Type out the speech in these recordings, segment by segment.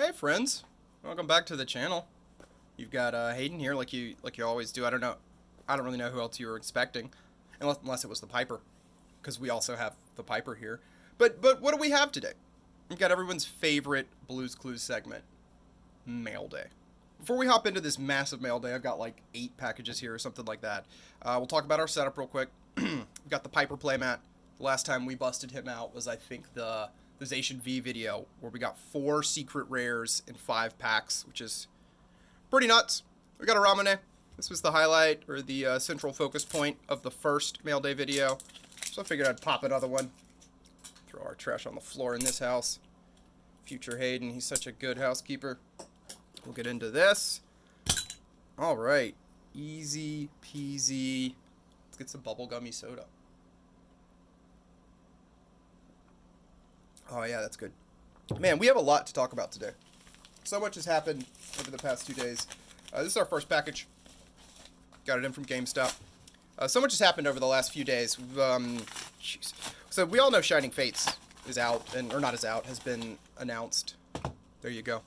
Hey friends, welcome back to the channel. You've got Hayden here, like you always do. I don't really know who else you were expecting, unless it was the Piper, because we also have the Piper here. But what do we have today? We've got everyone's favorite Blue's Clues segment, Mail Day. Before we hop into this massive mail day, I've got like 8 packages here or something like that. We'll talk about our setup real quick. We've got the Piper playmat. The last time we busted him out was, I think, the Zacian V video, where we got 4 secret rares in 5 packs, which is pretty nuts. We got a Ramune. This was the highlight, or the central focus point of the first mail day video. So I figured I'd pop another one. Throw our trash on the floor in this house. Future Hayden, he's such a good housekeeper. We'll get into this. Alright. Easy peasy. Let's get some bubblegummy soda. Oh yeah, that's good. Man, we have a lot to talk about today. So much has happened over the past 2 days. This is our first package. Got it in from GameStop. So much has happened over the last few days. So we all know Shining Fates is out, or not is out, has been announced. There you go.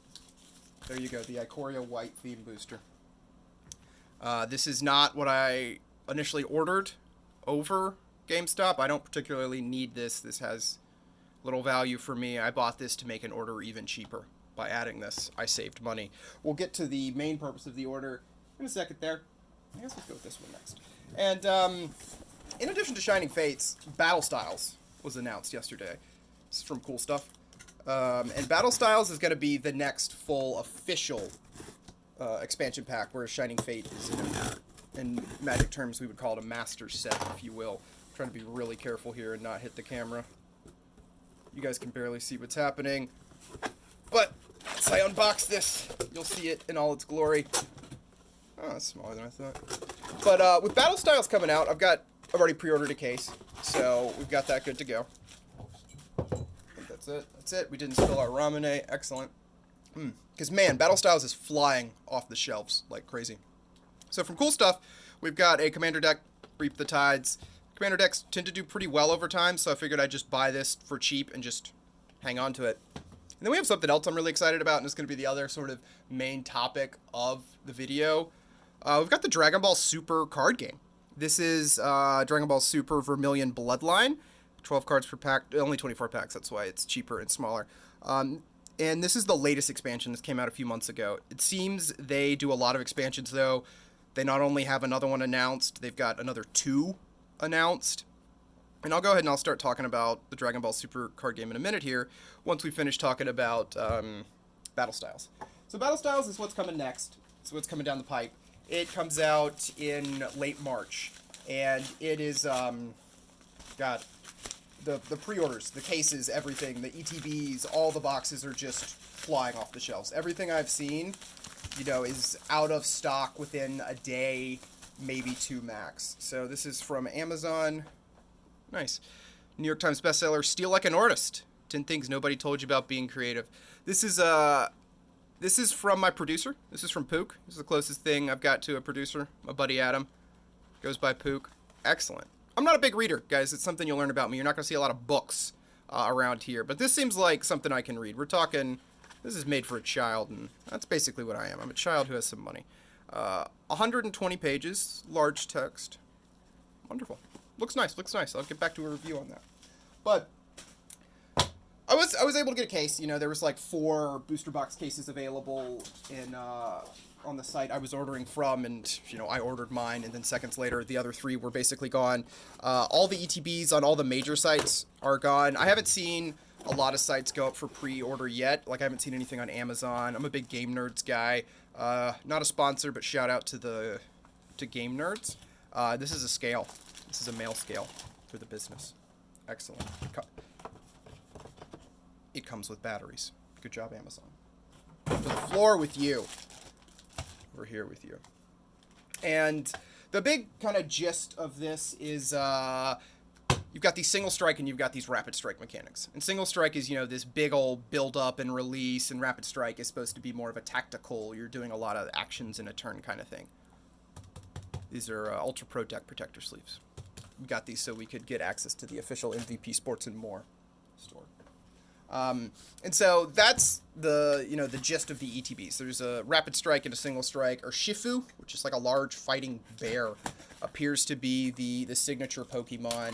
There you go, the Ikoria white theme booster. This is not what I initially ordered over GameStop. I don't particularly need this. This has little value for me. I bought this to make an order even cheaper. By adding this, I saved money. We'll get to the main purpose of the order in a second there. I guess let's go with this one next. And in addition to Shining Fates, Battle Styles was announced yesterday. This is from Cool Stuff. And Battle Styles is going to be the next full official expansion pack, whereas Shining Fate is, in Magic terms, we would call it a master set, if you will. I'm trying to be really careful here and not hit the camera. You guys can barely see what's happening. But once I unbox this, you'll see it in all its glory. Oh, that's smaller than I thought. But with Battle Styles coming out, I've already pre-ordered a case, so we've got that good to go. I think that's it. That's it. We didn't spill our Ramune. Excellent. Because, man, Battle Styles is flying off the shelves like crazy. So from Cool Stuff, we've got a Commander deck, Reap the Tides. Commander decks tend to do pretty well over time, so I figured I'd just buy this for cheap and just hang on to it. And then we have something else I'm really excited about, and it's going to be the other sort of main topic of the video. We've got the Dragon Ball Super card game. This is Dragon Ball Super Vermilion Bloodline. 12 cards per pack, only 24 packs, that's why it's cheaper and smaller. And this is the latest expansion. This came out a few months ago. It seems they do a lot of expansions, though. They not only have another one announced, they've got another 2 announced. And I'll go ahead and I'll start talking about the Dragon Ball Super card game in a minute here, once we finish talking about Battle Styles. So Battle Styles is what's coming next. It's what's coming down the pipe. It comes out in late March, and it is, God, the pre-orders, the cases, everything, the ETBs, all the boxes are just flying off the shelves. Everything I've seen, is out of stock within a day, maybe 2 max. So this is from Amazon. Nice. New York Times bestseller, Steal Like an Artist. 10 Things Nobody Told You About Being Creative. This is from my producer. This is from Pook. This is the closest thing I've got to a producer. My buddy Adam goes by Pook. Excellent. I'm not a big reader, guys. It's something you'll learn about me. You're not going to see a lot of books around here, but this seems like something I can read. We're talking, this is made for a child, and that's basically what I am. I'm a child who has some money. 120 pages, large text. Wonderful. Looks nice, looks nice. I'll get back to a review on that. But I was able to get a case. There was like 4 booster box cases available in on the site I was ordering from, and I ordered mine, and then seconds later the other 3 were basically gone. All the ETBs on all the major sites are gone. I haven't seen a lot of sites go up for pre-order yet. Like, I haven't seen anything on Amazon. I'm a big Game Nerds guy. Not a sponsor, but shout out to Game Nerds. This is a scale. This is a mail scale for the business. Excellent. It comes with batteries. Good job, Amazon. To the floor with you. We're here with you. And the big kind of gist of this is you've got these single strike and you've got these rapid strike mechanics. And single strike is, this big old build up and release, and rapid strike is supposed to be more of a tactical, you're doing a lot of actions in a turn kind of thing. These are Ultrapro deck protector sleeves. We got these so we could get access to the official MVP Sports and More store. And so that's the, the gist of the ETBs. There's a Rapid Strike and a Single Strike, or Shifu, which is like a large fighting bear, appears to be the signature Pokemon.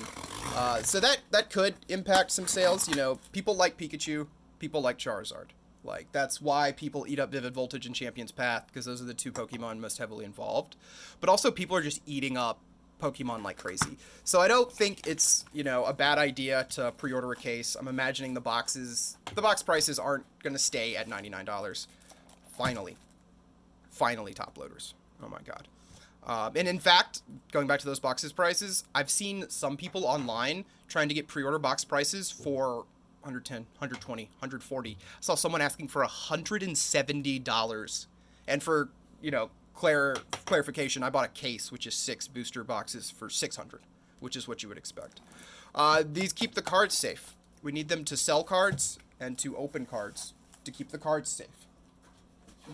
So that could impact some sales. People like Pikachu, people like Charizard. Like, that's why people eat up Vivid Voltage and Champion's Path, because those are the two Pokemon most heavily involved. But also, people are just eating up Pokemon like crazy. So I don't think it's, a bad idea to pre-order a case. I'm imagining the box prices aren't going to stay at $99. Finally, top loaders. Oh my god. And in fact, going back to those boxes prices, I've seen some people online trying to get pre-order box prices for 110, 120, 140. I saw someone asking for $170. And for, clarification, I bought a case, which is 6 booster boxes for $600, which is what you would expect. These keep the cards safe. We need them to sell cards and to open cards to keep the cards safe.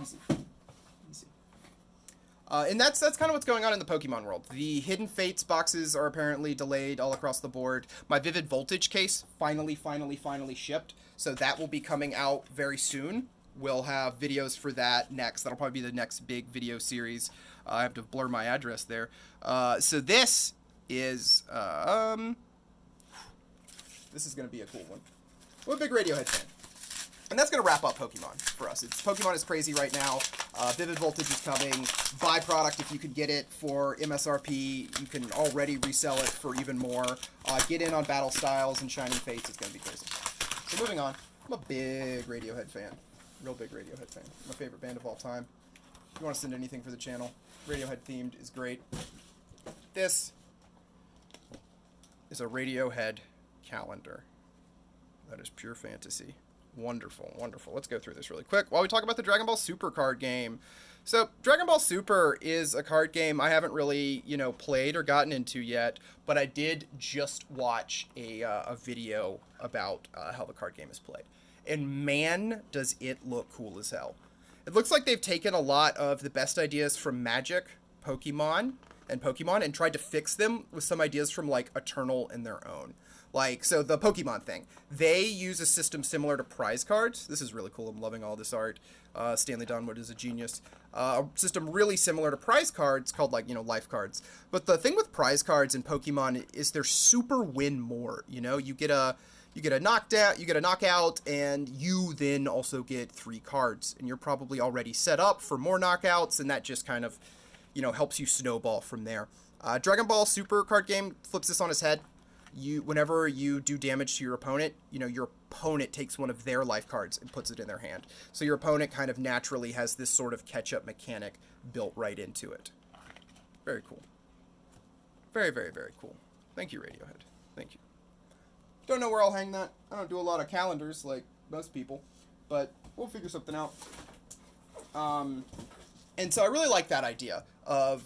Easy. And that's kind of what's going on in the Pokemon world. The Hidden Fates boxes are apparently delayed all across the board. My Vivid Voltage case finally shipped, so that will be coming out very soon. We'll have videos for that next. That'll probably be the next big video series. I have to blur my address there. So this is going to be a cool one. I'm a big Radiohead fan. And that's going to wrap up Pokemon for us. Pokemon is crazy right now. Vivid Voltage is coming. Buy product if you could get it for MSRP. You can already resell it for even more. Get in on Battle Styles and Shining Fates. It's going to be crazy. So moving on. I'm a big Radiohead fan. Real big Radiohead fan. My favorite band of all time. If you want to send anything for the channel, Radiohead themed is great. This is a Radiohead calendar. That is pure fantasy. Wonderful, wonderful. Let's go through this really quick while we talk about the Dragon Ball Super card game. So, Dragon Ball Super is a card game I haven't really, played or gotten into yet, but I did just watch a video about how the card game is played. And man, does it look cool as hell. It looks like they've taken a lot of the best ideas from Magic, Pokemon, and tried to fix them with some ideas from, like, Eternal and their own. Like, so the Pokemon thing, they use a system similar to prize cards. This is really cool. I'm loving all this art. Stanley Donwood is a genius. A system really similar to prize cards called, like, life cards. But the thing with prize cards in Pokemon is they're super win more. You get a knockout, and you then also get 3 cards. And you're probably already set up for more knockouts, and that just kind of, helps you snowball from there. Dragon Ball Super card game flips this on its head. Whenever you do damage to your opponent, your opponent takes one of their life cards and puts it in their hand. So your opponent kind of naturally has this sort of catch-up mechanic built right into it. Very cool. Very, very, very cool. Thank you, Radiohead. Thank you. Don't know where I'll hang that. I don't do a lot of calendars like most people, but we'll figure something out. And so I really like that idea of,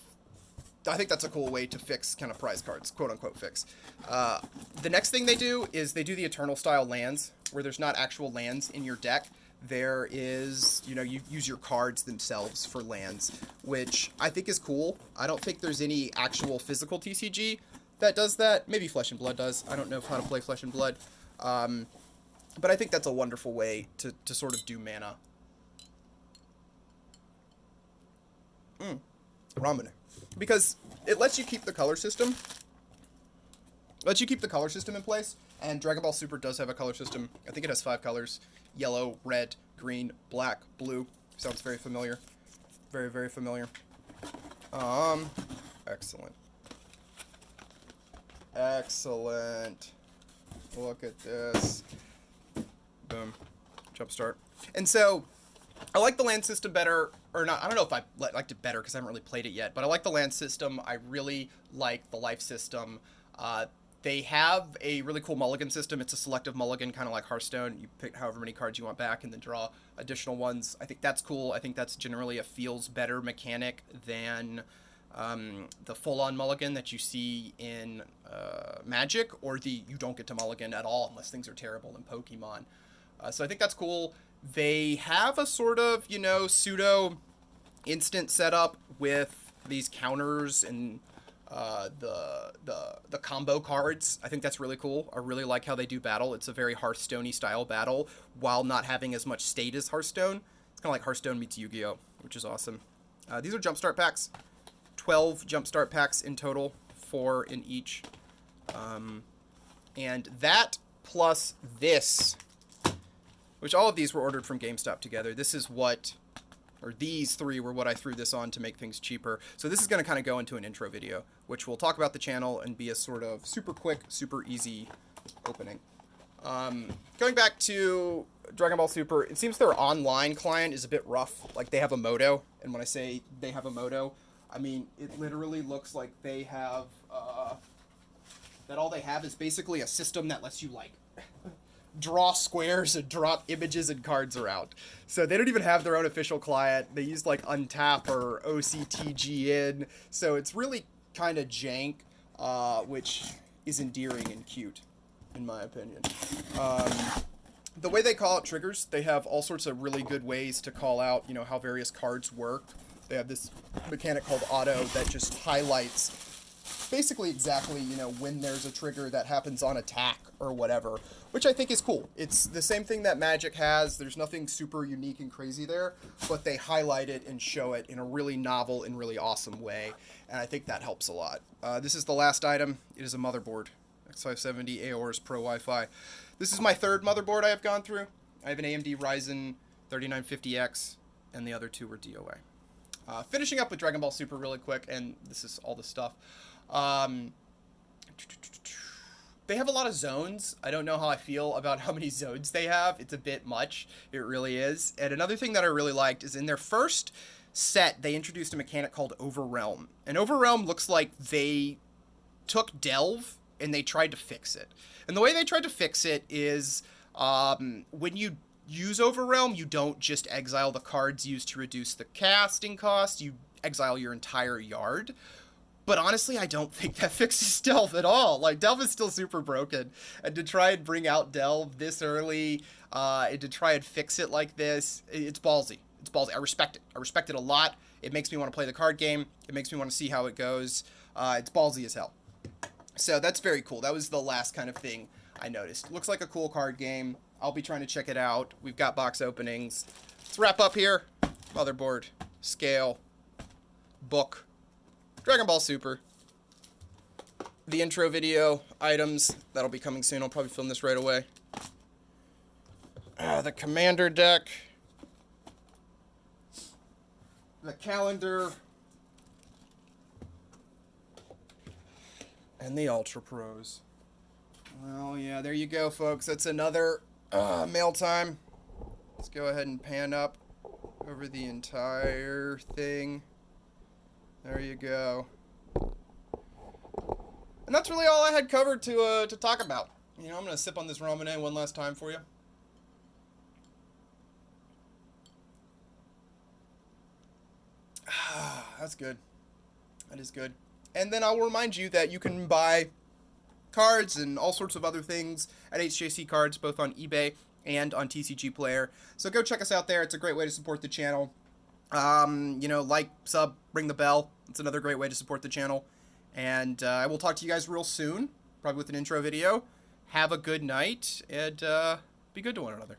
I think that's a cool way to fix kind of prize cards, quote-unquote fix. The next thing they do is they do the Eternal-style lands, where there's not actual lands in your deck. There is, you use your cards themselves for lands, which I think is cool. I don't think there's any actual physical TCG that does that. Maybe Flesh and Blood does. I don't know how to play Flesh and Blood. But I think that's a wonderful way to sort of do mana. Ramune. Because it lets you keep the color system. In place. And Dragon Ball Super does have a color system. I think it has 5 colors. Yellow, red, green, black, blue. Sounds very familiar. Very, very familiar. Excellent. Excellent. Look at this. Boom. Jumpstart. And so, I like the land system better, or not. I don't know if I liked it better because I haven't really played it yet, but I like the land system. I really like the life system. They have a really cool mulligan system. It's a selective mulligan, kind of like Hearthstone. You pick however many cards you want back and then draw additional ones. I think that's cool. I think that's generally a feels better mechanic than the full-on mulligan that you see in Magic, or the you don't get to mulligan at all unless things are terrible in Pokemon. So I think that's cool. They have a sort of, pseudo instant setup with these counters and the combo cards. I think that's really cool. I really like how they do battle. It's a very Hearthstone-y style battle while not having as much state as Hearthstone. It's kind of like Hearthstone meets Yu-Gi-Oh, which is awesome. These are Jumpstart packs. 12 Jumpstart packs in total, 4 in each. And that plus this, which all of these were ordered from GameStop together. This is what, or these 3 were what I threw this on to make things cheaper. So this is going to kind of go into an intro video, which will talk about the channel and be a sort of super quick, super easy opening. Going back to Dragon Ball Super, it seems their online client is a bit rough. Like, they have a modo, and when I say they have a modo, I mean, it literally looks like they have, that all they have is basically a system that lets you, like, draw squares and drop images and cards around. So they don't even have their own official client. They use, like, Untap or OCTGN, so it's really kind of jank, which is endearing and cute, in my opinion. The way they call out triggers, they have all sorts of really good ways to call out, you know, how various cards work. They have this mechanic called auto that just highlights basically exactly, you know, when there's a trigger that happens on attack or whatever, which I think is cool. It's the same thing that Magic has. There's nothing super unique and crazy there, but they highlight it and show it in a really novel and really awesome way, and I think that helps a lot. This is the last item. It is a motherboard. X570 Aor's Pro Wi-Fi. This is my 3rd motherboard I have gone through. I have an AMD Ryzen 3950X, and the other 2 were DOA. Finishing up with Dragon Ball Super really quick, and this is all the stuff. They have a lot of zones. I don't know how I feel about how many zones they have. It's a bit much. It really is. And another thing that I really liked is in their first set, they introduced a mechanic called Overrealm. And Overrealm looks like they took Delve and they tried to fix it. And the way they tried to fix it is when you use Overrealm, you don't just exile the cards used to reduce the casting cost, you exile your entire yard. But honestly, I don't think that fixes Delve at all. Like, Delve is still super broken. And to try and bring out Delve this early, and to try and fix it like this, it's ballsy. It's ballsy. I respect it. I respect it a lot. It makes me want to play the card game. It makes me want to see how it goes. It's ballsy as hell. So that's very cool. That was the last kind of thing I noticed. Looks like a cool card game. I'll be trying to check it out. We've got box openings. Let's wrap up here. Motherboard, scale, book, Dragon Ball Super. The intro video, items, that'll be coming soon. I'll probably film this right away. The Commander deck. The calendar. And the Ultra Pros. Well, yeah, there you go, folks. That's another mail time. Let's go ahead and pan up over the entire thing. There you go. And that's really all I had covered to talk about. You know, I'm going to sip on this Ramune one last time for you. That's good. That is good. And then I'll remind you that you can buy cards and all sorts of other things at HJC Cards, both on eBay and on TCG Player. So go check us out there. It's a great way to support the channel. You know, like, sub, ring the bell. It's another great way to support the channel. And I will talk to you guys real soon, probably with an intro video. Have a good night, and be good to one another.